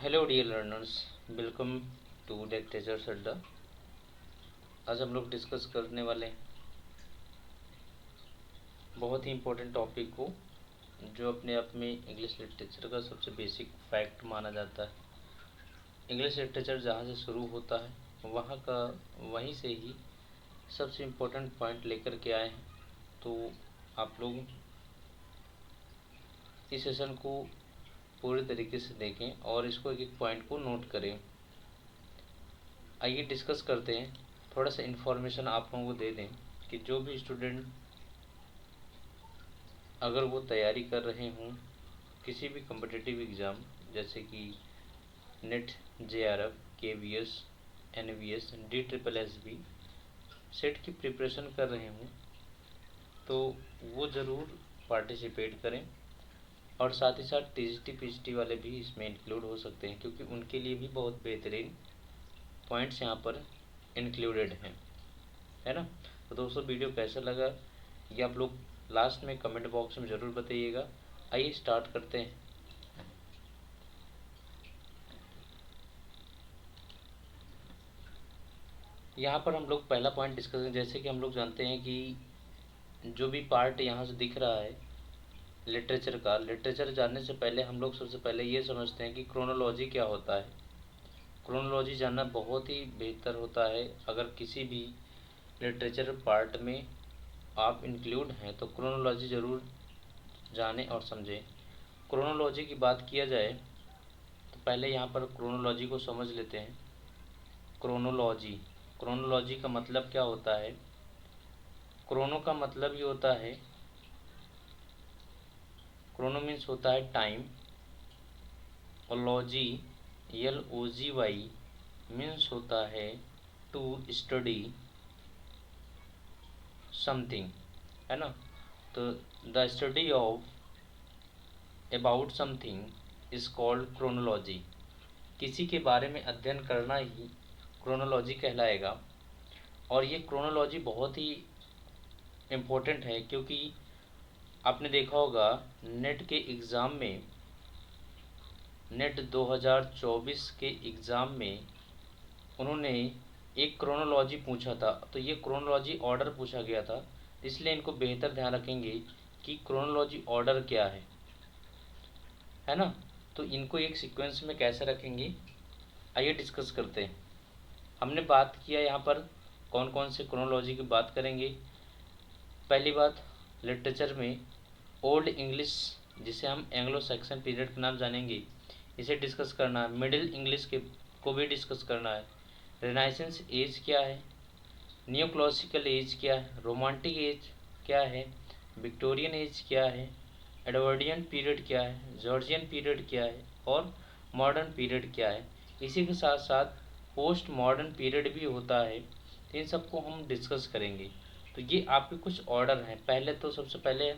Hello dear learners, welcome to literature Adda. आज हम लोग डिस्कस करने वाले हैं बहुत ही इम्पोर्टेंट टॉपिक को, जो अपने आप में इंग्लिश लिटरेचर का सबसे बेसिक फैक्ट माना जाता है। इंग्लिश लिटरेचर जहाँ से शुरू होता है वहीं से ही सबसे इम्पोर्टेंट पॉइंट लेकर के आए हैं। तो आप लोग इस सेशन को पूरी तरीके से देखें और इसको एक एक पॉइंट को नोट करें। आइए डिस्कस करते हैं। थोड़ा सा इन्फॉर्मेशन आप लोगों को दे दें कि जो भी स्टूडेंट अगर वो तैयारी कर रहे हों किसी भी कम्पिटिटिव एग्ज़ाम, जैसे कि NET, JRF, KVS, NVS, DSSB, SET की प्रिपरेशन कर रहे हों, तो वो ज़रूर पार्टिसिपेट करें। और साथ ही साथ टीजीटी पीजीटी वाले भी इसमें इंक्लूड हो सकते हैं, क्योंकि उनके लिए भी बहुत बेहतरीन पॉइंट्स यहाँ पर इंक्लूडेड हैं, है ना। तो दोस्तों, वीडियो कैसा लगा ये आप लोग लास्ट में कमेंट बॉक्स में ज़रूर बताइएगा। आइए स्टार्ट करते हैं। यहाँ पर हम लोग पहला पॉइंट डिस्कस करें। जैसे कि हम लोग जानते हैं कि जो भी पार्ट यहाँ से दिख रहा है लिटरेचर जानने से पहले हम लोग सबसे पहले ये समझते हैं कि क्रोनोलॉजी क्या होता है। क्रोनोलॉजी जानना बहुत ही बेहतर होता है। अगर किसी भी लिटरेचर पार्ट में आप इंक्लूड हैं तो क्रोनोलॉजी ज़रूर जानें और समझें। क्रोनोलॉजी की बात किया जाए तो पहले यहाँ पर क्रोनोलॉजी को समझ लेते हैं। क्रोनोलॉजी का मतलब क्या होता है? क्रोनो का मतलब ये होता है, क्रोनो मीन्स होता है टाइम, और लॉजी LOGY मीन्स होता है टू स्टडी समथिंग, है ना। तो the study of about something is called chronology. किसी के बारे में अध्ययन करना ही क्रोनोलॉजी कहलाएगा। और ये क्रोनोलॉजी बहुत ही इम्पोर्टेंट है, क्योंकि आपने देखा होगा नेट के एग्ज़ाम में, नेट 2024 के एग्ज़ाम में उन्होंने एक क्रोनोलॉजी पूछा था। तो ये क्रोनोलॉजी ऑर्डर पूछा गया था, इसलिए इनको बेहतर ध्यान रखेंगे कि क्रोनोलॉजी ऑर्डर क्या है ना। तो इनको एक सीक्वेंस में कैसे रखेंगे, आइए डिस्कस करते हैं। हमने बात किया यहाँ पर कौन कौन से क्रोनोलॉजी की बात करेंगे। पहली बात, लिटरेचर में ओल्ड इंग्लिश, जिसे हम एंग्लो सैक्सन पीरियड के नाम जानेंगे, इसे डिस्कस करना है। मिडिल इंग्लिश के को भी डिस्कस करना है। रेनाइसेंस एज क्या है, न्यू क्लासिकल एज क्या है, रोमांटिक एज क्या है, विक्टोरियन एज क्या है, एडवर्डियन पीरियड क्या है, जॉर्जियन पीरियड क्या है, और मॉडर्न पीरियड क्या है। इसी के साथ साथ पोस्ट मॉडर्न पीरियड भी होता है। इन सबको हम डिस्कस करेंगे। तो ये आपके कुछ ऑर्डर हैं। पहले तो सबसे पहले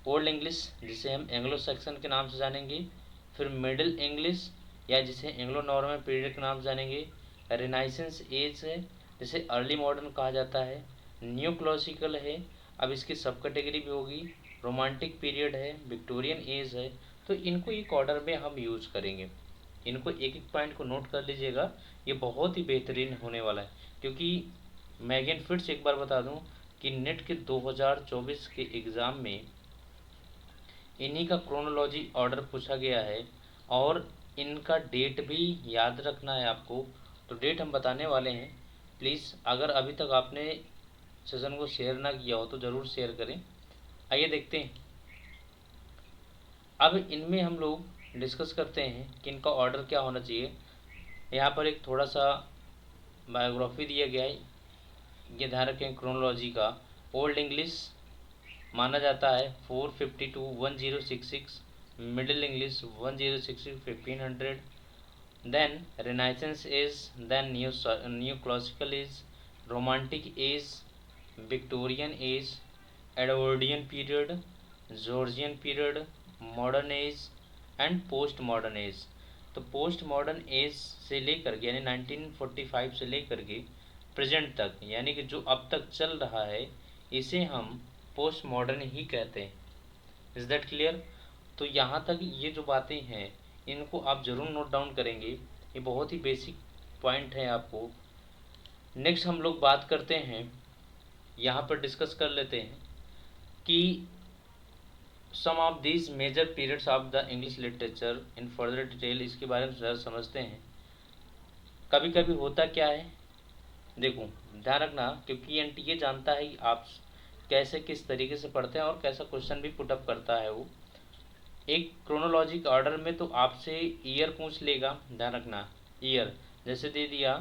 ओल्ड इंग्लिश, जिसे हम एंग्लो सैक्सन के नाम से जानेंगे, फिर मिडिल इंग्लिश या जिसे एंग्लो नॉर्मन पीरियड के नाम से जानेंगे, रिनाइसेंस एज है जिसे अर्ली मॉडर्न कहा जाता है, न्यू क्लासिकल है, अब इसकी सब कैटेगरी भी होगी, रोमांटिक पीरियड है, विक्टोरियन एज है। तो इनको एक ऑर्डर में हम यूज करेंगे। इनको एक एक पॉइंट को नोट कर लीजिएगा, ये बहुत ही बेहतरीन होने वाला है। क्योंकि मैं अगेन फिर से एक बार बता दूं कि नेट के 2024 के एग्ज़ाम में इन्हीं का क्रोनोलॉजी ऑर्डर पूछा गया है, और इनका डेट भी याद रखना है आपको। तो डेट हम बताने वाले हैं। प्लीज़ अगर अभी तक आपने सेशन को शेयर ना किया हो तो ज़रूर शेयर करें। आइए देखते हैं। अब इनमें हम लोग डिस्कस करते हैं कि इनका ऑर्डर क्या होना चाहिए। यहाँ पर एक थोड़ा सा बायोग्राफी दिया गया है, ये ध्यान रखें। क्रोनोलॉजी का ओल्ड इंग्लिश माना जाता है 452 1066, middle English 1066 1500, then Renaissance age, then new classical age, romantic age, Victorian age, Edwardian period, Georgian period, modern age and post modern age. तो पोस्ट मॉडर्न एज से लेकर के, यानी 1945 से लेकर के प्रेजेंट तक, यानी कि जो अब तक चल रहा है, इसे हम पोस्ट मॉडर्न ही कहते हैं। Is that clear? तो यहाँ तक ये जो बातें हैं इनको आप ज़रूर नोट डाउन करेंगे, ये बहुत ही बेसिक पॉइंट है आपको। नेक्स्ट हम लोग बात करते हैं, यहाँ पर डिस्कस कर लेते हैं कि some of these major periods of the English literature in further detail, इसके बारे में ज़रा समझते हैं। कभी कभी होता क्या है, देखो ध्यान रखना, क्योंकि एनटीए जानता है कि आप कैसे किस तरीके से पढ़ते हैं और कैसा क्वेश्चन भी पुटअप करता है वो। एक क्रोनोलॉजिक ऑर्डर में तो आपसे ईयर पूछ लेगा, ध्यान रखना ईयर, जैसे दे दिया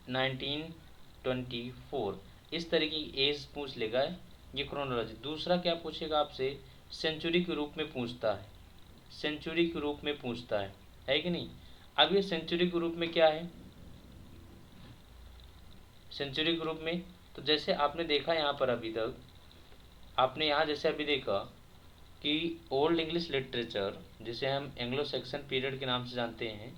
1924, इस तरीके की एज पूछ लेगा, ये क्रोनोलॉजी। दूसरा क्या पूछेगा आपसे, सेंचुरी के रूप में पूछता है, सेंचुरी के रूप में पूछता है कि नहीं। अब ये सेंचुरी के रूप में क्या है, सेंचुरी के रूप में, तो जैसे आपने देखा यहाँ पर अभी तक, आपने यहाँ जैसे अभी देखा कि ओल्ड इंग्लिश लिटरेचर, जिसे हम एंग्लो सेक्सन पीरियड के नाम से जानते हैं,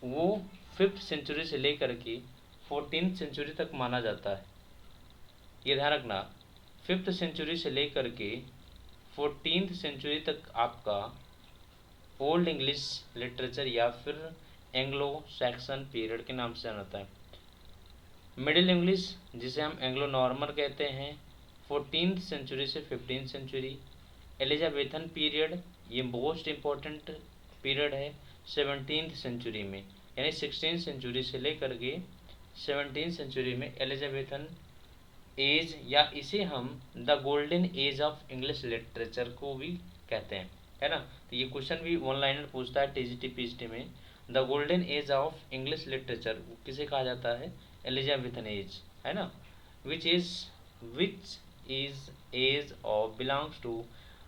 वो 5th सेंचुरी से लेकर के 14th सेंचुरी तक माना जाता है। ये ध्यान रखना, 5th सेंचुरी से लेकर के 14th सेंचुरी तक आपका ओल्ड इंग्लिश लिटरेचर या फिर एंग्लो सैक्सन पीरियड के नाम से जाना जाता है। मिडिल इंग्लिश, जिसे हम एंग्लो नॉर्मन कहते हैं, 14th सेंचुरी से 15th सेंचुरी। एलिजाबेथन पीरियड, ये मोस्ट इम्पोर्टेंट पीरियड है 17th सेंचुरी में, यानी 16th सेंचुरी से लेकर के 17th सेंचुरी में एलिजाबेथन एज, या इसे हम the golden age of English literature को भी कहते हैं, है ना। तो ये क्वेश्चन भी ऑनलाइन पूछता है टीजीटी पीएचडी में, the golden age of English literature किसे कहा जाता है, एलिजाबेथन एज, है ना। Which is age of belongs to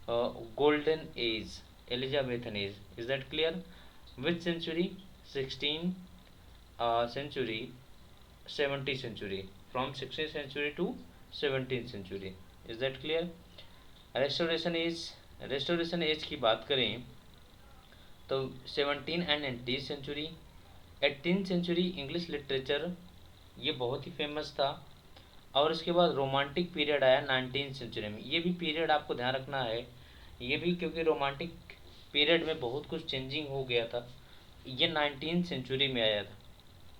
golden age, Elizabethan age, is that clear. Which century, 16 century, 17th century, from 16th century to 17th century, is that clear। Restoration age, restoration age की बात करें तो 17 and 18th century. 18th century English literature ये बहुत ही famous था, और इसके बाद रोमांटिक पीरियड आया 19th सेंचुरी में। ये भी पीरियड आपको ध्यान रखना है, ये भी क्योंकि रोमांटिक पीरियड में बहुत कुछ चेंजिंग हो गया था, ये 19th सेंचुरी में आया था,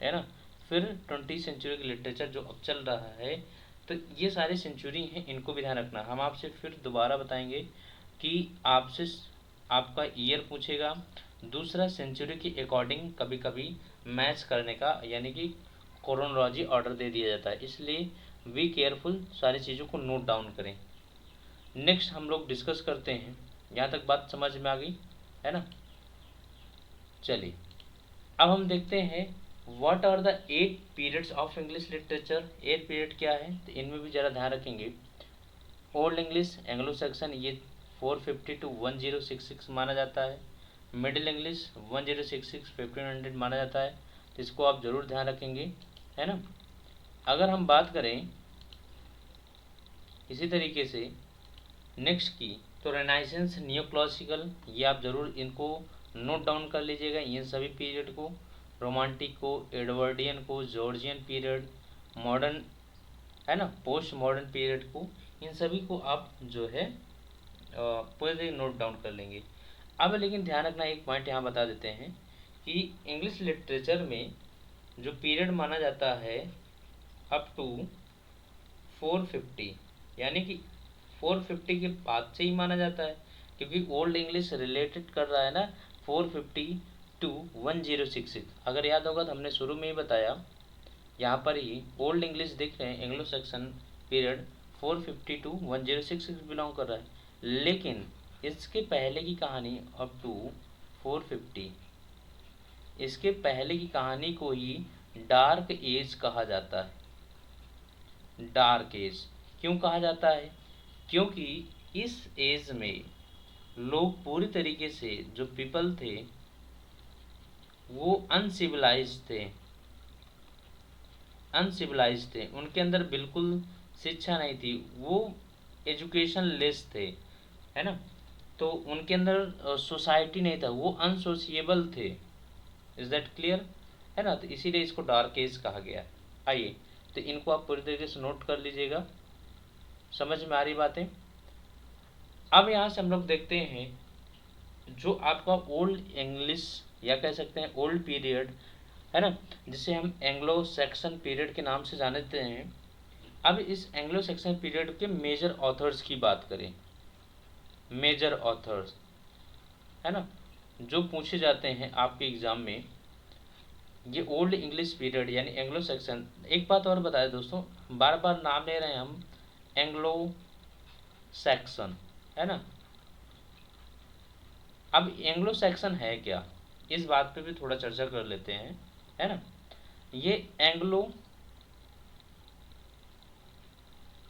है ना। फिर 20th सेंचुरी की लिटरेचर जो अब चल रहा है, तो ये सारे सेंचुरी हैं, इनको भी ध्यान रखना। हम आपसे फिर दोबारा बताएंगे कि आपसे आपका ईयर पूछेगा, दूसरा सेंचुरी के अकॉर्डिंग कभी कभी मैच करने का, यानी कि क्रोनोलॉजी ऑर्डर दे दिया जाता है, इसलिए बी केयरफुल, सारी चीज़ों को नोट डाउन करें। नेक्स्ट हम लोग डिस्कस करते हैं, यहाँ तक बात समझ में आ गई है ना। चलिए अब हम देखते हैं what are the 8 periods of English literature. 8 period क्या है, तो इनमें भी ज़रा ध्यान रखेंगे। ओल्ड इंग्लिश एंग्लो सेक्सन, ये 450 to 1066 माना जाता है। मिडिल इंग्लिश 1066 1500 माना जाता है, तो इसको आप ज़रूर ध्यान रखेंगे, है ना। अगर हम बात करें इसी तरीके से नेक्स्ट की, तो रेनाइसेंस न्यू क्लासिकल, ये आप ज़रूर इनको नोट डाउन कर लीजिएगा, ये सभी पीरियड को, रोमांटिक को, एडवर्डियन को, जॉर्जियन पीरियड, मॉडर्न, है ना, पोस्ट मॉडर्न पीरियड को, इन सभी को आप जो है पूरे नोट डाउन कर लेंगे। अब लेकिन ध्यान रखना, एक पॉइंट यहाँ बता देते हैं कि इंग्लिश लिटरेचर में जो पीरियड माना जाता है अप टू 450, यानी कि 450 के बाद से ही माना जाता है, क्योंकि ओल्ड इंग्लिश रिलेटेड कर रहा है ना 450 to 1066। अगर याद होगा तो हमने शुरू में ही बताया, यहाँ पर ही ओल्ड इंग्लिश दिख रहे हैं, Anglo section period 450 to 1066 belong कर रहा है, लेकिन इसके पहले की कहानी अप टू 450, इसके पहले की कहानी को ही डार्क एज कहा जाता है। डार्क एज क्यों कहा जाता है, क्योंकि इस एज में लोग पूरी तरीके से, जो पीपल थे वो अनसिविलाइज थे, अनसिविलाइज थे, उनके अंदर बिल्कुल शिक्षा नहीं थी, वो एजुकेशन लेस थे, है ना। तो उनके अंदर सोसाइटी नहीं था, वो अनसोशिएबल थे, इज दैट क्लियर, है ना। तो इसीलिए इसको डार्क एज कहा गया। आइए, तो इनको आप पूरी तरीके से नोट कर लीजिएगा, समझ में आ रही बातें। अब यहाँ से हम लोग देखते हैं जो आपका ओल्ड इंग्लिश या कह सकते हैं ओल्ड पीरियड है ना, जिसे हम एंग्लो सैक्सन पीरियड के नाम से जानते हैं। अब इस एंग्लो सैक्सन पीरियड के मेजर ऑथर्स की बात करें, मेजर ऑथर्स है ना, जो पूछे जाते हैं आपके एग्जाम में, ये ओल्ड इंग्लिश पीरियड यानी एंग्लो सैक्सन। एक बात और बताए दोस्तों, बार बार नाम ले रहे हैं हम एंग्लो सैक्सन, है ना। अब एंग्लो सैक्सन है क्या, इस बात पे भी थोड़ा चर्चा कर लेते हैं, है ना। ये एंग्लो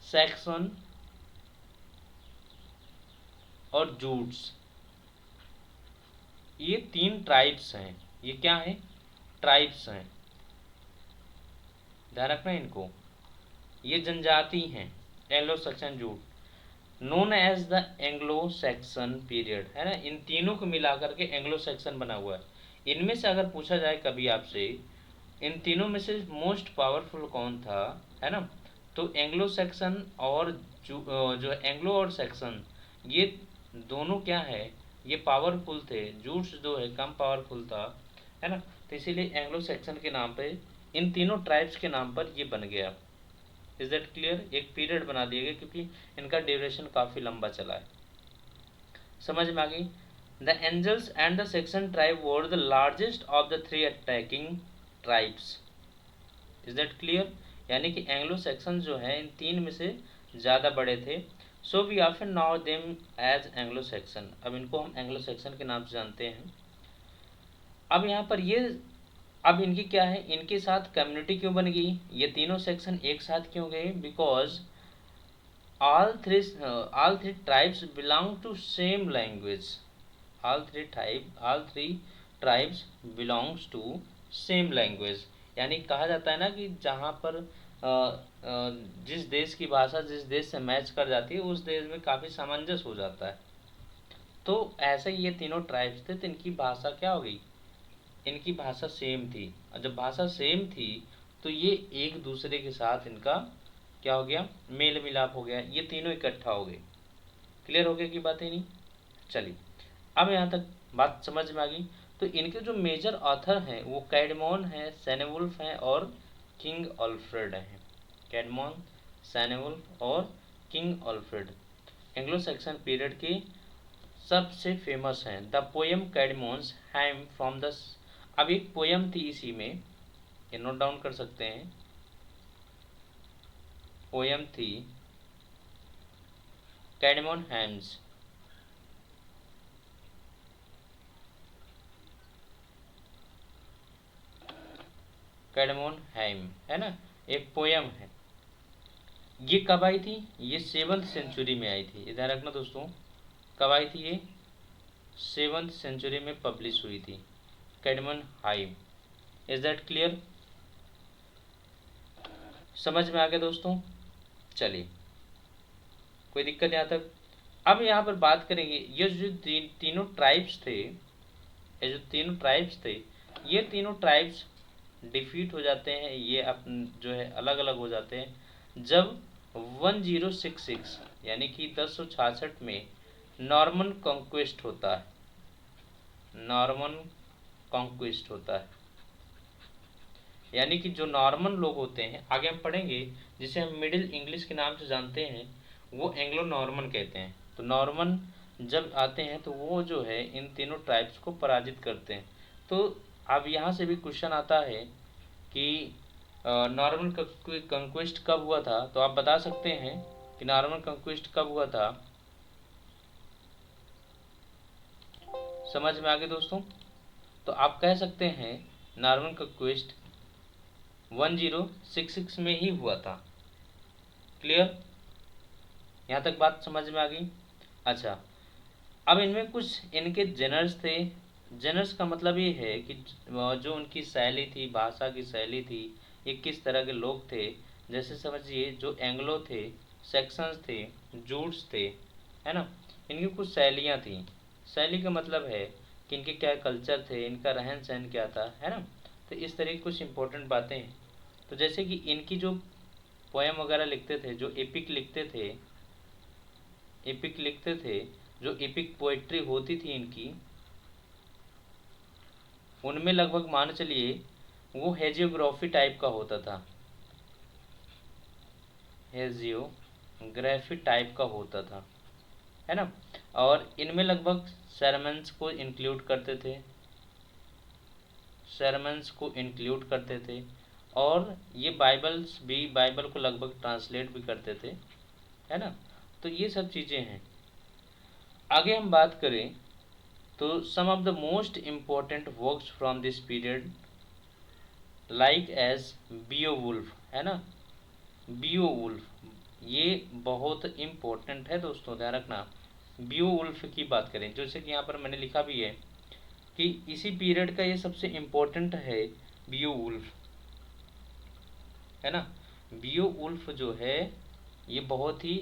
सैक्सन और जूट्स, ये तीन ट्राइब्स हैं। ये क्या है, ट्राइब्स हैं, ध्यान रखना इनको। ये जनजाति हैं, Anglo Saxon Jute, known as the Anglo Saxon period, है ना। इन तीनों को मिलाकर के एंग्लो सैक्सन बना हुआ है। इनमें से अगर पूछा जाए कभी आपसे, इन तीनों में से मोस्ट पावरफुल कौन था, है ना, तो एंग्लो सैक्सन और जो एंग्लो और सैक्सन, ये दोनों क्या है, ये पावरफुल थे। जूट्स जो है कम पावरफुल था, है ना। तो इसीलिए एंग्लो सैक्सन के नाम पे, इन तीनों ट्राइब्स के नाम पर ये बन गया। इज दैट क्लियर, एक पीरियड बना दिया गया क्योंकि इनका ड्यूरेशन काफ़ी लंबा चला है। समझ में आ गई। The Angles and the Saxon tribe were the largest of the three attacking tribes. Is that clear, यानी कि एंग्लो सेक्शन जो है इन तीन में से ज़्यादा बड़े थे। So we often know them as Anglo Saxon, अब इनको हम एंग्लो सेक्शन के नाम से जानते हैं। अब यहाँ पर ये, अब इनकी क्या है, इनके साथ कम्युनिटी क्यों बन गई, ये तीनों सेक्शन एक साथ क्यों गए, because all three tribes belong to same language, all three tribes belongs to same language। यानी कहा जाता है ना कि जहाँ पर जिस देश की भाषा जिस देश से मैच कर जाती है उस देश में काफ़ी सामंजस्य हो जाता है। तो ऐसे ही ये तीनों ट्राइब्स थे, तो इनकी भाषा क्या हो गई, इनकी भाषा सेम थी। और जब भाषा सेम थी तो ये एक दूसरे के साथ इनका क्या हो गया, मेल मिलाप हो गया, ये तीनों इकट्ठा हो गए। क्लियर हो गया कि बात है नहीं। चलिए अब यहाँ तक बात समझ में आ गई। तो इनके जो मेजर ऑथर हैं वो कैडमोन है, सेनेवुल्फ हैं और किंग ऑल्फ्रेड हैं। कैडमोन, सेनेवुल्फ और king Alfred Anglo Saxon period के सबसे फेमस हैं। The poem Caedmon's hymn from the, अब एक पोएम थी इसी में, ये नोट डाउन कर सकते हैं, पोएम थी कैडमोन हैम्स, कैडमोन हैम, है ना, एक पोएम है। ये कब आई थी, ये 7th सेंचुरी में आई थी, इधर रखना दोस्तों। कब आई थी ये, 7th सेंचुरी में पब्लिश हुई थी, कैडमन हाइम। इज दैट क्लियर, समझ में आ गया दोस्तों। चलिए कोई दिक्कत यहाँ तक। अब यहाँ पर बात करेंगे, ये जो तीनों ट्राइब्स थे, ये जो तीनों ट्राइब्स थे, ये तीनों ट्राइब्स डिफीट हो जाते हैं, ये जो है अलग अलग हो जाते हैं जब 1066 यानी कि 1066 में नॉर्मन कॉन्क्वेस्ट होता है, नॉर्मन कॉन्क्वेस्ट होता है। यानी कि जो नॉर्मन लोग होते हैं, आगे हम पढ़ेंगे, जिसे हम मिडिल इंग्लिश के नाम से जानते हैं, वो एंग्लो नॉर्मन कहते हैं। तो नॉर्मन जब आते हैं तो वो जो है इन तीनों ट्राइब्स को पराजित करते हैं। तो अब यहाँ से भी क्वेश्चन आता है कि नॉर्मन कंक्वेस्ट कब हुआ था, तो आप बता सकते हैं कि नॉर्मन कंक्वेस्ट कब हुआ था। समझ में आ गए दोस्तों। तो आप कह सकते हैं नॉर्मन कंक्वेस्ट 1066 में ही हुआ था। क्लियर, यहाँ तक बात समझ में आ गई। अच्छा, अब इनमें कुछ इनके जेनर्स थे। जेनर्स का मतलब ये है कि जो उनकी शैली थी, भाषा की शैली थी, ये किस तरह के लोग थे। जैसे समझिए जो एंग्लो थे, सेक्शंस थे, जूट्स थे, है ना, इनकी कुछ शैलियाँ थी। शैली का मतलब है कि इनके क्या कल्चर थे, इनका रहन सहन क्या था, है ना। तो इस तरह की कुछ इंपॉर्टेंट बातें हैं। तो जैसे कि इनकी जो पोएम वगैरह लिखते थे, जो एपिक लिखते थे, जो एपिक पोएट्री होती थी इनकी, उनमें लगभग मान चलिए वो हेजियोग्राफी टाइप का होता था, हेजियोग्राफी टाइप का होता था, है ना। और इनमें लगभग सरमन्स को इंक्लूड करते थे, सरमन्स को इंक्लूड करते थे, और ये बाइबल्स भी, बाइबल को लगभग ट्रांसलेट भी करते थे, है ना। तो ये सब चीज़ें हैं। आगे हम बात करें तो some of the most important works from this period like as Beowulf, है ना, बियोवुल्फ ये बहुत इम्पोर्टेंट है दोस्तों, ध्यान रखना। बियोवुल्फ की बात करें, जैसे कि यहाँ पर मैंने लिखा भी है कि इसी पीरियड का ये सबसे इम्पोर्टेंट है बियोवुल्फ, है ना। बियोवुल्फ जो है ये बहुत ही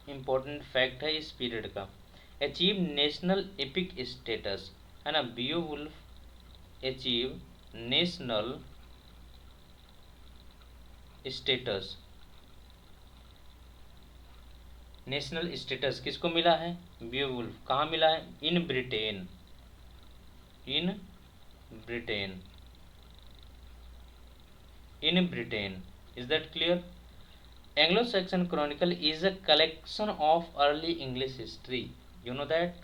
इम्पोर्टेंट फैक्ट है इस पीरियड का। अचीव नेशनल एपिक स्टेटस, है ना, Beowulf achieve national status, national status किसको मिला है, बियोवुल्फ। कहाँ मिला है, in Britain, in Britain, in Britain, is that clear. Anglo-Saxon Chronicle is a collection of early English history. You know that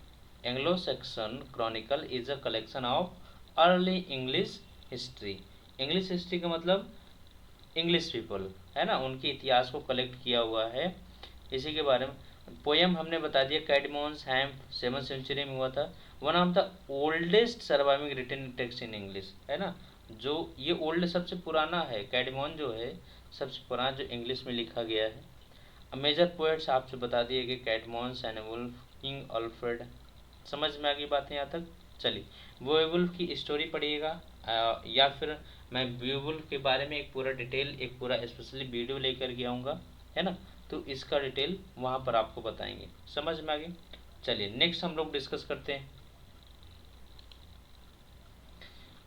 Anglo-Saxon Chronicle is a collection of early English history. English history का मतलब English people, है ना, उनके इतिहास को collect किया हुआ है, इसी के बारे में। पोएम हमने बता दिया, कैडमोन्स हैम 7th सेंचुरी में हुआ था, one of the oldest surviving written text in English, है ना, जो ये ओल्ड सबसे पुराना है, कैडमोन जो है सबसे पुराना जो इंग्लिश में लिखा गया है। मेजर पोएट्स आपसे बता दिए कि कैडमोन, सैनवुल्फ, किंग अल्फ्रेड। समझ में आ गई बातें यहाँ तक। चलिए बेवुल्फ की स्टोरी पढ़िएगा, या फिर मैं बेवुल्फ के बारे में एक पूरा डिटेल, एक पूरा स्पेशली वीडियो लेकर के आऊँगा, है ना, तो इसका डिटेल वहाँ पर आपको बताएंगे। समझ में आ गई। चलिए नेक्स्ट हम लोग डिस्कस करते हैं।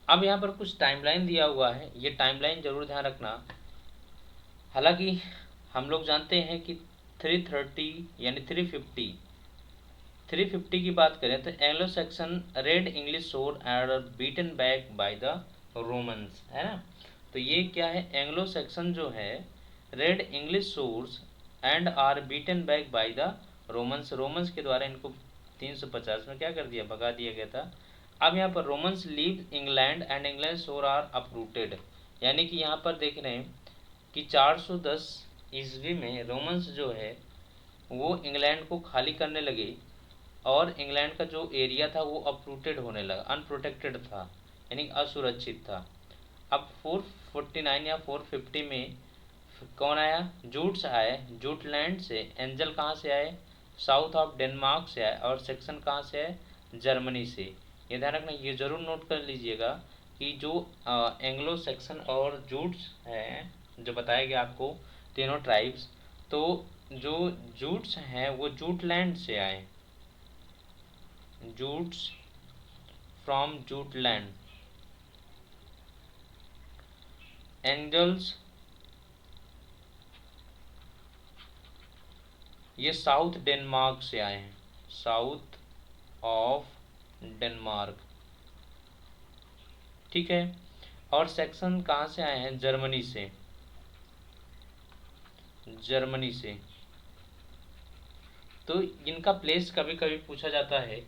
अब यहाँ पर कुछ टाइमलाइन दिया हुआ है, ये टाइमलाइन जरूर ध्यान रखना। हालांकि हम लोग जानते हैं कि 330 यानी 350 की बात करें तो एंग्लो सेक्शन रेड इंग्लिश सोर and beaten back by the Romans, है ना। तो ये क्या है, एंग्लो सेक्शन जो है raid English shores and are beaten back by the Romans, Romans के द्वारा इनको 350 में क्या कर दिया, भगा दिया गया था। अब यहाँ पर Romans leave England and England सोर आर अपरूटेड, यानी कि यहाँ पर देख रहे हैं कि 410 ईस्वी में रोमन्स जो है वो इंग्लैंड को खाली करने लगे, और इंग्लैंड का जो एरिया था वो अपरूटेड होने लगा, अनप्रोटेक्टेड था, यानी असुरक्षित था। अब 449 या 450 में कौन आया, जूट्स आए, जूटलैंड से। एंजल कहाँ से आए, साउथ ऑफ डेनमार्क से आए, और सेक्शन कहाँ से आए, जर्मनी से। ये ध्यान रखना, ये जरूर नोट कर लीजिएगा कि जो एंग्लो सेक्शन और जूट्स हैं जो बताया गया आपको, तीनों ट्राइब्स, तो जो जूट्स हैं वो जूटलैंड से आए, जूट्स फ्रॉम जूटलैंड। एंजल्स ये साउथ डेनमार्क से आए हैं, साउथ ऑफ डेनमार्क, ठीक है। और सेक्शन कहाँ से आए हैं, जर्मनी से, जर्मनी से। तो इनका प्लेस कभी कभी पूछा जाता है,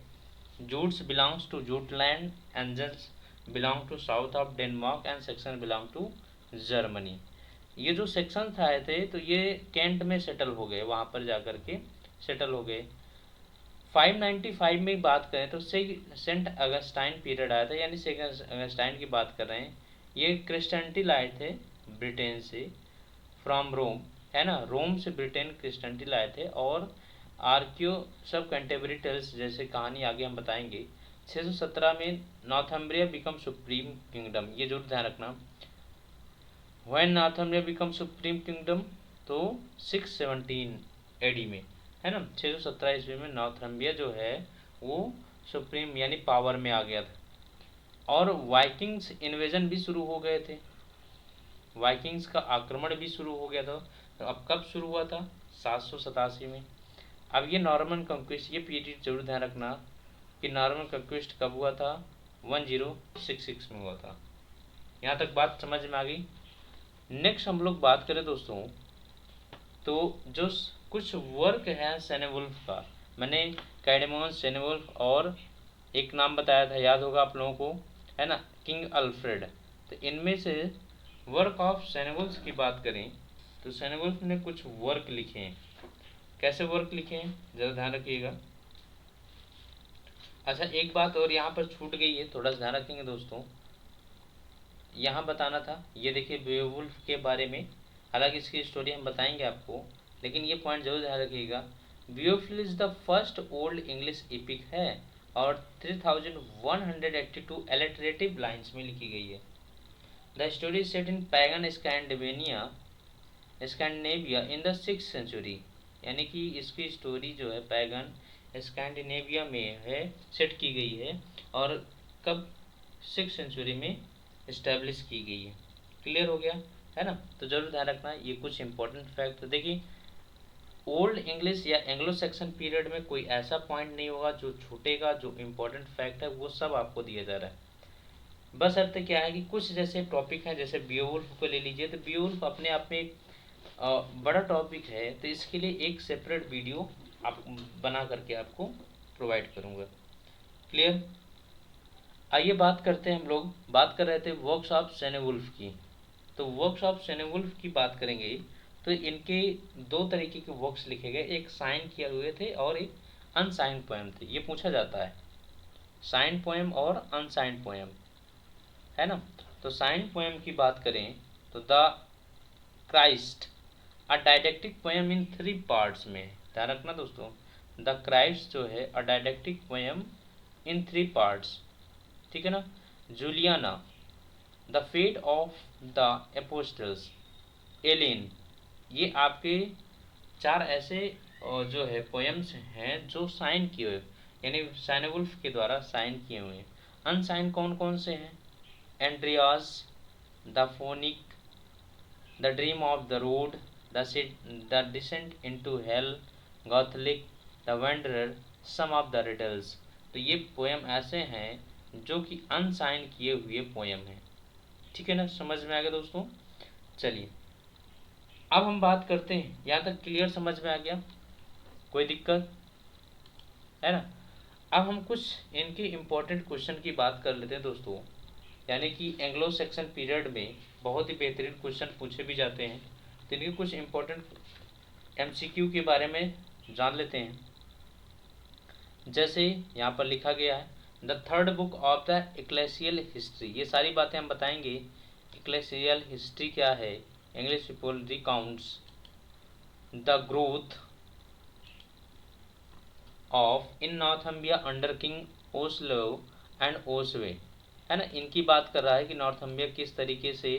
Jutes belongs to Jutland, Angles belong to south of Denmark and Saxon belong to Germany. ये जो सेक्शन आए थे तो ये कैंट में सेटल हो गए, वहाँ पर जाकर के सेटल हो गए। 595 में बात करें तो सेंट अगस्टाइन पीरियड आया था, यानी सेंट अगस्टाइन की बात कर रहे हैं। ये क्रिश्चियनिटी लाए थे ब्रिटेन से, फ्रॉम रोम, है ना, रोम से ब्रिटेन क्रिश्चियनिटी लाए थे। और आर्कियो सब कंटेम्परेरी टेल्स, जैसे कहानी आगे हम बताएंगे। 617 में नॉर्थम्ब्रिया बिकम सुप्रीम किंगडम, ये जरूर ध्यान रखना। When Northumbria become supreme kingdom, तो 617 एडी में, है ना, 617 ईस्वी में नॉर्थम्ब्रिया जो है वो सुप्रीम यानी पावर में आ गया था। और वाइकिंग्स इन्वेजन भी शुरू हो गए थे, वाइकिंग्स का आक्रमण भी शुरू हो गया था। तो अब कब शुरू हुआ था, 787 में। अब ये नॉर्मन कंक्विस्ट, ये पीरियड जरूर ध्यान रखना कि नॉर्मन कंक्विस्ट कब हुआ था, 1066 में हुआ था। यहाँ तक बात समझ में आ गई। नेक्स्ट हम लोग बात करें दोस्तों, तो जो कुछ वर्क है सेनेवुल्फ का, मैंने कैडेमोन, सेनेवुल्फ और एक नाम बताया था, याद होगा आप लोगों को, है ना, किंग अल्फ्रेड। तो इनमें से वर्क ऑफ सेनेवुल्फ की बात करें तो सेनेवुल्फ ने कुछ वर्क लिखे हैं। कैसे वर्क लिखे हैं ज़रा ध्यान रखिएगा। अच्छा, एक बात और यहाँ पर छूट गई है, थोड़ा सा ध्यान रखेंगे दोस्तों। यहाँ बताना था, ये देखिए बेवुल्फ के बारे में, हालांकि इसकी स्टोरी हम बताएंगे आपको, लेकिन ये पॉइंट जरूर ध्यान रखिएगा। Beowulf is the first old English epic है और 3182 एलिटरेटिव लाइन्स में लिखी गई है। The story set in pagan Scandinavia in the 6th century, यानी कि इसकी स्टोरी जो है पैगन स्कैंडिनेविया में है, सेट की गई है, और कब, 6th सेंचुरी में इस्टेब्लिश की गई है। क्लियर हो गया है ना। तो जरूर ध्यान रखना, ये कुछ इंपॉर्टेंट फैक्ट। तो देखिए ओल्ड इंग्लिश या एंग्लो सेक्शन पीरियड में कोई ऐसा पॉइंट नहीं होगा जो छूटेगा, जो इम्पोर्टेंट फैक्ट है वो सब आपको दिया जा रहा है। बस अर्थ क्या है कि कुछ जैसे टॉपिक हैं, जैसे बेवुल्फ को ले लीजिए, तो बेवुल्फ अपने आप में एक बड़ा टॉपिक है, तो इसके लिए एक सेपरेट वीडियो आप बना करके आपको प्रोवाइड करूँगा। क्लियर। आइए बात करते हैं, हम लोग बात कर रहे थे वर्क्स ऑफ सेनेवुल्फ की। तो वर्क्स ऑफ सेनेवुल्फ की बात करेंगे तो इनके दो तरीके के वर्क्स लिखे गए, एक साइन किए हुए थे और एक अनसाइंड पोएम थे। ये पूछा जाता है, साइंड पोएम और अनसाइंड पोएम, है ना। तो साइंड पोएम की बात करें तो the Christ a didactic poem in 3 parts में, ध्यान रखना दोस्तों, द क्राइस्ट जो है अ डायडेक्टिक पोएम इन 3 पार्ट्स, ठीक है ना। Juliana, the fate of the apostles, Elene, ये आपके 4 ऐसे जो है पोएम्स हैं जो साइन किए हुए, यानी सेनेवुल्फ के द्वारा साइन किए हुए हैं। अनसाइन कौन कौन से हैं, Andreas, the phoenix, the dream of the rood, the descent into hell, Guthlac, the wanderer, some of the riddles. तो ये पोएम ऐसे हैं जो कि अनसाइन किए हुए पोएम हैं, ठीक है ना। समझ में आ गया दोस्तों। चलिए अब हम बात करते हैं, यहाँ तक क्लियर, समझ में आ गया, कोई दिक्कत है ना। अब हम कुछ इनके इम्पोर्टेंट क्वेश्चन की बात कर लेते हैं दोस्तों, यानी कि एंग्लो सेक्शन पीरियड में बहुत ही बेहतरीन क्वेश्चन पूछे भी जाते हैं। तो इनके कुछ इम्पोर्टेंट एमसीक्यू के बारे में जान लेते हैं। जैसे यहाँ पर लिखा गया है, the third book of the ecclesial history, ये सारी बातें हम बताएंगे। इक्लेसियल हिस्ट्री क्या है, English people recounts the growth of in Northumbria under king Oswald and Oswy, है ना। इनकी बात कर रहा है कि नॉर्थम्बिया किस तरीके से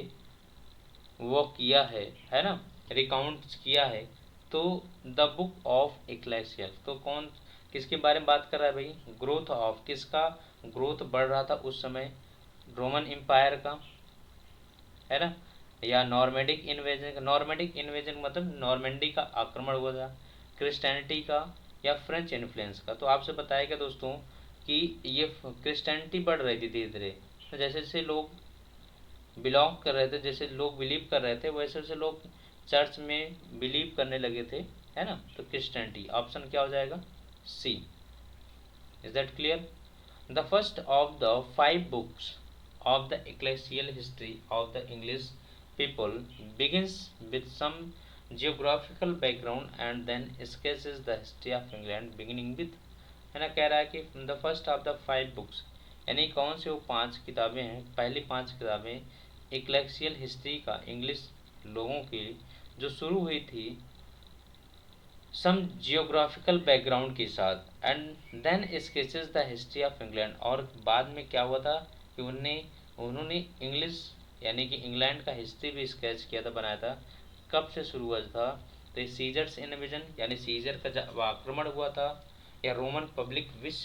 वो किया है ना, रिकाउंट किया है। तो द बुक ऑफ इक्लेसियल, तो कौन किसके बारे में बात कर रहा है भाई, ग्रोथ ऑफ, किसका ग्रोथ बढ़ रहा था उस समय, रोमन एम्पायर का, है ना, या नॉर्मेडिक इन्वेजन का। नॉर्मेडिक इन्वेजन मतलब नॉर्मेंडी का आक्रमण हुआ था, क्रिश्चियनिटी का या फ्रेंच इन्फ्लुएंस का। तो आपसे बताया गया दोस्तों कि ये क्रिश्चियनिटी बढ़ रही थी धीरे धीरे, तो जैसे जैसे लोग बिलोंग कर रहे थे, जैसे लोग बिलीव कर रहे थे, वैसे वैसे लोग चर्च में बिलीव करने लगे थे, है ना। तो क्रिश्चियनिटी, ऑप्शन क्या हो जाएगा, C. Is that clear. The first of the 5 books of the ecclesial history of the English people begins with some geographical background and then sketches the history of England beginning with, है ना। कह रहा है कि the first of the 5 books, यानी कौन से वो 5 किताबें हैं, पहली 5 किताबें इक्लेसियल हिस्ट्री का, इंग्लिश लोगों की जो शुरू हुई थी सम जियोग्राफिकल बैकग्राउंड के साथ, and then sketches the history of England, और बाद में क्या हुआ था कि उन्होंने इंग्लिश यानी कि इंग्लैंड का हिस्ट्री भी स्केच किया था, बनाया था। कब से शुरू हुआ था, तो सीजर्स इन्वेजन, यानी सीजर का जब आक्रमण हुआ था, या रोमन पब्लिक विश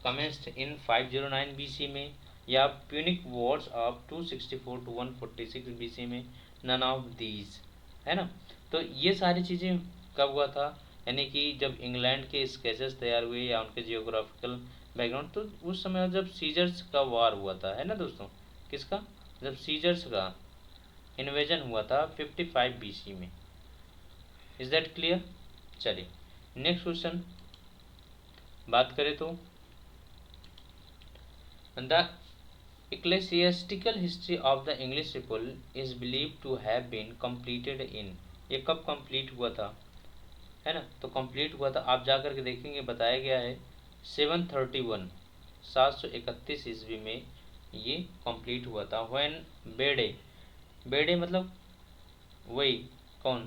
कमेंस्ड इन 509 बीसी में, या Punic Wars of 264 to 146 BC में, नन ऑफ दीज, है ना। तो ये सारी चीज़ें कब हुआ था, यानी कि जब इंग्लैंड के स्केचेस तैयार हुए या उनके जियोग्राफिकल बैकग्राउंड, तो उस समय जब सीजर्स का वार हुआ था, है ना दोस्तों, किसका, जब सीजर्स का इन्वेजन हुआ था 55 BC में। Is that clear? चलिए नेक्स्ट क्वेश्चन बात करें तो the ecclesiastical history of the English people is believed to have been completed in, ये कब कंप्लीट हुआ था, है ना, तो कंप्लीट हुआ था, आप जाकर के देखेंगे बताया गया है 731 731 ईस्वी में ये कंप्लीट हुआ था। व्हेन बेडे, बेडे मतलब वही कौन,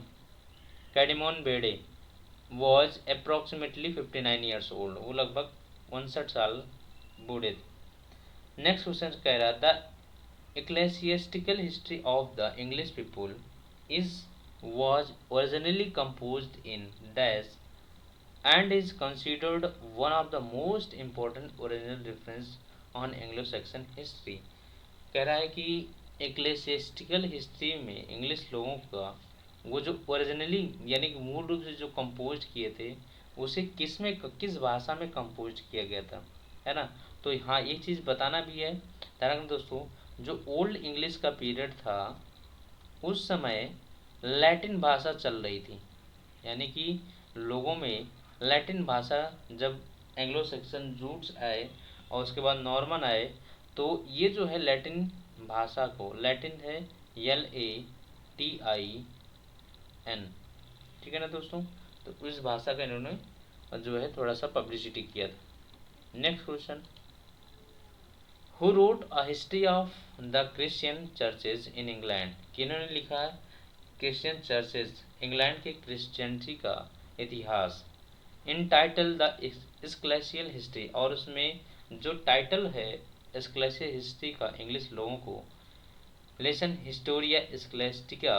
कैडिमोन बेडे वॉज अप्रोक्सीमेटली 59 ईयर्स ओल्ड, वो लगभग 59 साल बूढ़े थे। नेक्स्ट क्वेश्चन कह रहा था ecclesiastical history of the English people is was originally composed in dash and is considered one of the most important original reference on Anglo-Saxon history। कह रहा है कि ecclesiastical history में इंग्लिश लोगों का वो जो ओरिजिनली यानी कि मूल रूप से जो कंपोज किए थे उसे किस में किस भाषा में कंपोज किया गया था, है ना। तो हाँ एक चीज़ बताना भी है ताकि दोस्तों जो ओल्ड इंग्लिश का पीरियड था उस समय लैटिन भाषा चल रही थी, यानी कि लोगों में लैटिन भाषा, जब एंग्लो सेक्सन जूट्स आए और उसके बाद नॉर्मन आए तो ये जो है लैटिन भाषा को, लैटिन है LATIN, ठीक है ना दोस्तों, तो इस भाषा का इन्होंने जो है थोड़ा सा पब्लिसिटी किया था। Next question, who wrote a history of the Christian churches in England, किन्होंने लिखा है क्रिश्चियन चर्चेज, इंग्लैंड के क्रिश्चियनिटी का इतिहास। In title the ecclesial history, और उसमें जो टाइटल है स्क्लेशियल हिस्ट्री का इंग्लिश लोगों को, लेसन Historia Ecclesiastica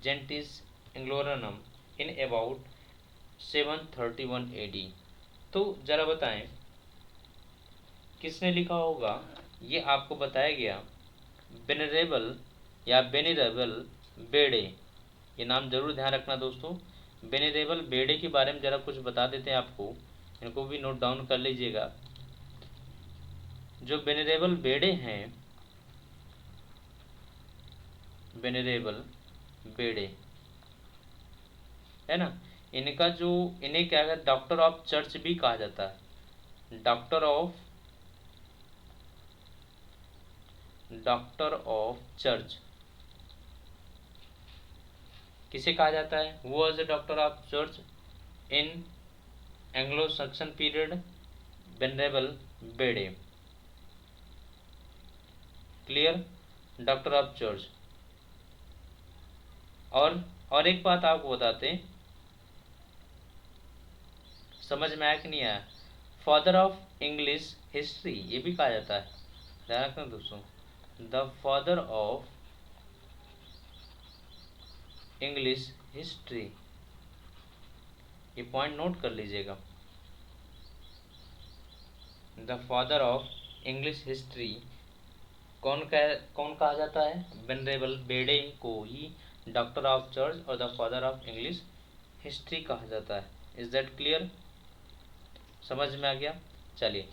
Gentis Anglorum in about 731 AD। तो जरा बताएं किसने लिखा होगा, ये आपको बताया गया बेनरेबल या बेनिरेबल बेड़े, ये नाम जरूर ध्यान रखना दोस्तों। बेनिरेबल बेड़े के बारे में जरा कुछ बता देते हैं आपको, इनको भी नोट डाउन कर लीजिएगा। जो बेनिरेबल बेड़े हैं, बेनिरेबल बेड़े, है ना, इनका जो, इन्हें क्या है डॉक्टर ऑफ चर्च भी कहा जाता है, डॉक्टर ऑफ चर्च किसे कहा जाता है, वो as a doctor of church in Anglo Saxon period Venerable Bede. Clear, doctor of church. और एक बात आपको बताते हैं, समझ में आया कि नहीं आया, फादर ऑफ इंग्लिश हिस्ट्री ये भी कहा जाता है, ध्यान रखना दोस्तों, the father of English history, ये पॉइंट नोट कर लीजिएगा। The father of English history कौन कहा जाता है, वेनरेबल बेड़े को ही डॉक्टर ऑफ चर्च और the father of English history कहा जाता है। इज दैट क्लियर, समझ में आ गया। चलिए,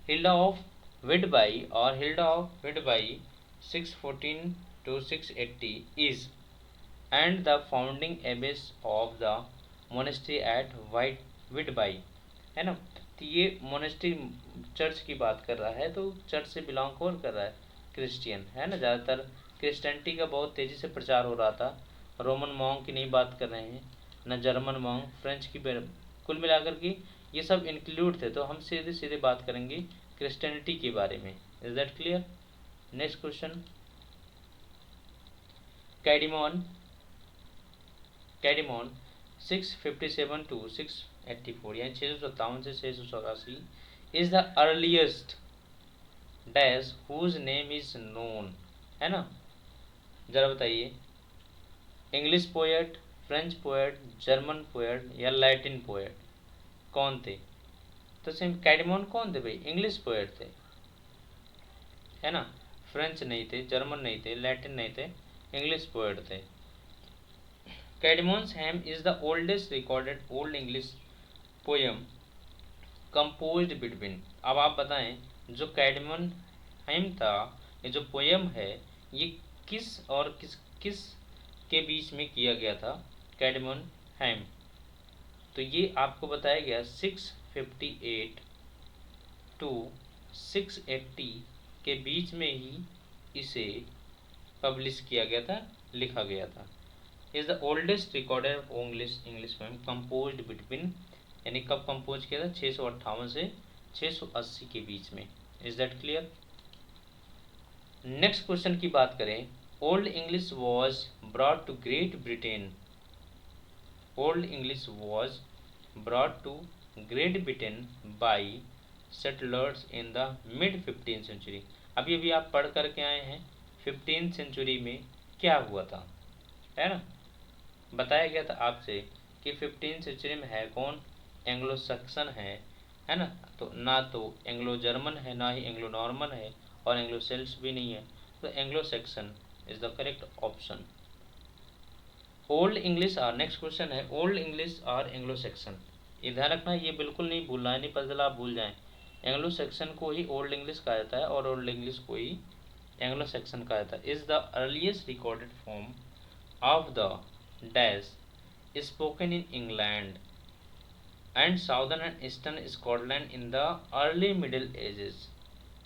हिल्डा ऑफ विडबाई और Hilda of Whitby 614 to 680 is and the founding abbess of the monastery at white Whitby, है ना। तो ये मोनेस्ट्री चर्च की बात कर रहा है, तो चर्च से बिलोंग कौन कर रहा है, क्रिश्चियन, है ना। ज़्यादातर क्रिश्चियनिटी का बहुत तेज़ी से प्रचार हो रहा था, रोमन मॉन्ग की नहीं बात कर रहे हैं, न जर्मन मॉन्ग, फ्रेंच की, कुल मिलाकर के ये सब इंक्लूड थे। तो हम सीधे सीधे बात करेंगे क्रिश्चियनिटी के बारे में। Is that clear. Next question, Caedmon, Caedmon 657 to 684 यानी 657 से 684 is the earliest dash whose name is known, है ना। जरा बताइए, English poet, French poet, German poet या लैटिन पोएट, कौन थे। तो सिम कैडिमोन कौन थे भाई, इंग्लिश पोएट थे, है ना। फ्रेंच नहीं थे, जर्मन नहीं थे, लैटिन नहीं थे, इंग्लिश पोएट थे। Caedmon's hymn is the oldest recorded old English poem composed between. अब आप बताएं जो कैडमन हेम था, ये जो पोयम है ये किस और किस किस के बीच में किया गया था। कैडमन हेम, तो ये आपको बताया गया 658 टू 680 के बीच में ही इसे पब्लिश किया गया था, लिखा गया था। Is the oldest recorded of English poem composed between, यानी कब कंपोज किया था, 658 से 680 के बीच में। Is that clear. Next question की बात करें, old English was brought to Great Britain. Old English was brought to Great Britain by settlers in the mid 15th century. अभी अभी आप पढ़ करके आए हैं 15th सेंचुरी में क्या हुआ था, है ना। बताया गया था आपसे कि 15th सेंचुरी में है कौन, एंग्लो सक्सन है ना। तो ना तो एंग्लो जर्मन है, ना ही एंग्लो नॉर्मन है, और एंग्लो सेल्ट्स भी नहीं है, तो Anglo Saxon is the correct option. Old English or, next question है, old English or Anglo Saxon. ये ध्यान रखना, ये बिल्कुल नहीं भूलना है, नहीं पता चला आप भूल जाएं। एंग्लो सेक्सन को ही ओल्ड इंग्लिश कहा जाता है और ओल्ड इंग्लिश को ही एंग्लो सेक्सन कहा जाता है। Is the earliest recorded form of the dash spoken in England and southern and eastern Scotland in the early middle ages.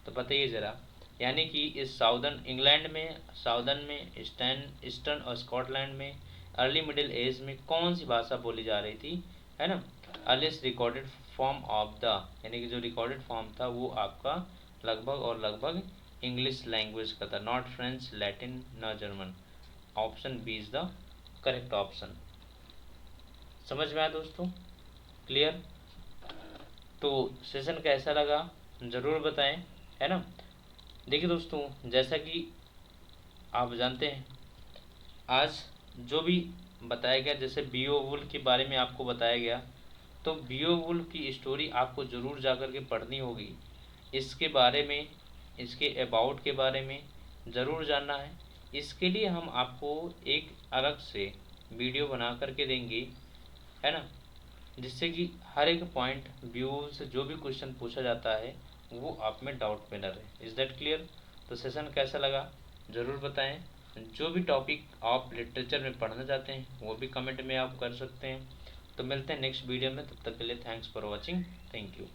तो बताइए ज़रा, यानी कि इस साउदर्न इंग्लैंड में, साउदर्न में, ईस्टर्न और स्कॉटलैंड में अर्ली मिडिल एज में कौन सी भाषा बोली जा रही थी, है ना। Earliest recorded form of the, यानी कि जो रिकॉर्डेड फॉर्म था वो आपका लगभग और लगभग इंग्लिश लैंग्वेज का था, नॉट फ्रेंच, लैटिन, न German. Option B is the correct option. समझ में आया दोस्तों, क्लियर। तो सेशन कैसा लगा ज़रूर बताएं, है ना। देखिए दोस्तों, जैसा कि आप जानते हैं आज जो भी बताया गया, जैसे बियोवुल्फ के बारे में आपको बताया गया, तो बियोवुल्फ की स्टोरी आपको ज़रूर जाकर के पढ़नी होगी। इसके बारे में, इसके अबाउट के बारे में ज़रूर जानना है। इसके लिए हम आपको एक अलग से वीडियो बना करके देंगे, है ना, जिससे कि हर एक पॉइंट व्यू से जो भी क्वेश्चन पूछा जाता है वो आप में डाउट में न रहे। Is that clear. तो सेशन कैसा लगा ज़रूर बताएं। जो भी टॉपिक आप लिटरेचर में पढ़ना चाहते हैं वो भी कमेंट में आप कर सकते हैं। तो मिलते हैं नेक्स्ट वीडियो में, तब तक के लिए thanks for watching, thank you.